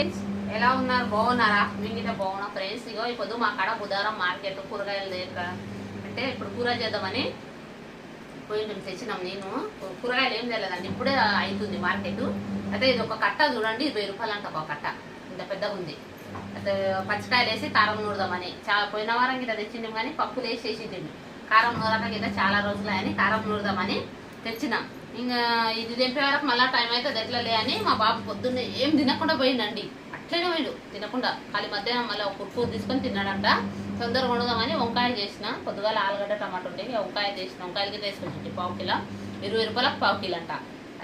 Friends, ఎలా ఉన్నారు? బాగున్నారా? మిగతా బాగున్నా ఫ్రెండ్స్. ఇగో ఇప్పుడు మా కాడ బుధవారం మార్కెట్ కూరగాయలు లేక అంటే ఇప్పుడు కూర చేద్దామని పోయి తెచ్చినాం. నేను కూరగాయలు ఏం తెలియదండి, ఇప్పుడే అవుతుంది మార్కెట్. అయితే ఇది ఒక కట్ట చూడండి, 20 రూపాయలు అంట ఒక కట్ట, ఇంత పెద్దగా ఉంది. అయితే పచ్చికాయలు వేసి కారం నూరుదామని పోయిన వారం గిట్ట తెచ్చింది, కానీ పప్పులు వేసేసి తిండి కారం నూరక గిట్ట చాలా రోజులని కారం నూరుదామని తెచ్చినాం. ఇంకా ఇది తెంపే వరకు మళ్ళీ టైం అవుతుంది ఎట్లలే అని మా బాబు పొద్దున్నే ఏం తినకుండా పోయిందండి. అట్లనే పోయిండు తినకుండా, ఖాళీ మధ్యాహ్నం మళ్ళీ ఒక కుర్కూరు తీసుకొని తిన్నాడంట. తొందరగా వండుదామని వంకాయ చేసిన, పొద్దుగాల ఆలుగడ్డ టమాటో ఉంటే వంకాయ చేసిన. వంకాయలకి తీసుకొచ్చి 1 కిలో 20 రూపాయలకు 1 కిలో అంట.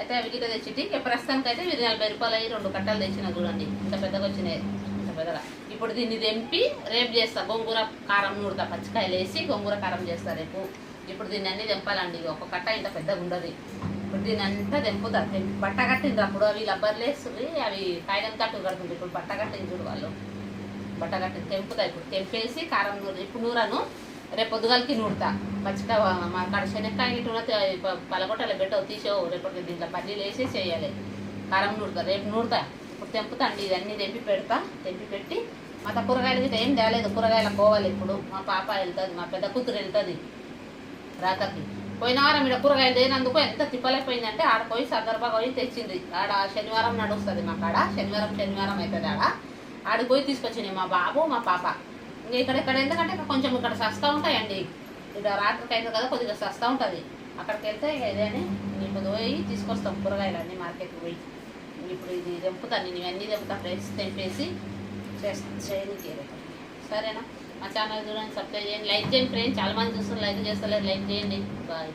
అయితే అవి గిట్ట తెచ్చి ప్రస్తుతానికి అయితే 40 రూపాయలు అయ్యి 2 కట్టలు తెచ్చిన. చూడండి ఇంత పెద్దగా వచ్చినాయి, ఇంత పెద్దగా. ఇప్పుడు దీన్ని తెంపి రేపు చేస్తా, గోంగూర కారం నూరుతా, పచ్చికాయలు వేసి గోంగూర కారం చేస్తా రేపు. ఇప్పుడు దీన్ని అన్ని తెంపాలండి, ఒక కట్ట ఇంత పెద్దగా ఉండదు. ఇప్పుడు దీన్ని అంతా తెంపుతా. బట్ట కట్టిండ్రు అప్పుడు, అవి లబ్బర్లేస్తుంది, అవి కాగితం కట్టు కడుతుంది. ఇప్పుడు బట్ట కట్టింది చూడు వాళ్ళు, బట్ట కట్టి తెంపుతా. ఇప్పుడు తెంపేసి కారం నూరు, ఇప్పుడు నూరను, రేపు పొద్దుగాలకి నూరుతా. పచ్చికాయ మా కాడ శనక్కాయ ఇటు పలగొట్టలు పెట్టవు, తీసేవు. రేపటి దీంట్లో పల్లీలు వేసి చేయాలి, కారం నూరుతా. రేపు నూరుతా. ఇప్పుడు తెంపుతా అండి, ఇవన్నీ తెంపి పెడతా. తెంపి పెట్టి మా కూరగాయలు అయితే ఏం తేలేదు, కూరగాయలు పోవాలి. ఇప్పుడు మా పాప వెళ్తుంది, మా పెద్ద కూతురు వెళ్తుంది రాతకి. పోయిన వారం ఇక్కడ కూరగాయలు లేనందుకు ఎంత తిప్పలేకపోయిందంటే ఆడ పోయి సందర్భంగా పోయి తెచ్చింది. ఆడ శనివారం నడుస్తుంది మా కాడ, శనివారం అవుతుంది ఆడ. ఆడికి పోయి తీసుకొచ్చింది మా బాబు మా పాప. ఇంకా ఇక్కడ ఎందుకంటే కొంచెం ఇక్కడ సస్తా ఉంటాయండి, ఇక్కడ రాత్రికి అయితే కదా కొద్దిగా సస్తా ఉంటుంది. అక్కడికి వెళ్తే ఇదేని ఇప్పుడు పోయి తీసుకొస్తాం కూరగాయలు అన్నీ మార్కెట్కి పోయి. ఇప్పుడు ఇది తెంపుతాను, నేను ఇవన్నీ తెంపుతా ఫ్రెండ్స్. తెంపేసి చేయడానికి సరేనా? మా ఛానల్ చూడండి, సబ్స్క్రైబ్ చేయండి, లైక్ చేయండి ఫ్రెండ్స్. చాలా మంది చూస్తున్నారు, లైక్ చేస్తలేదు, లైక్ చేయండి. బాయ్.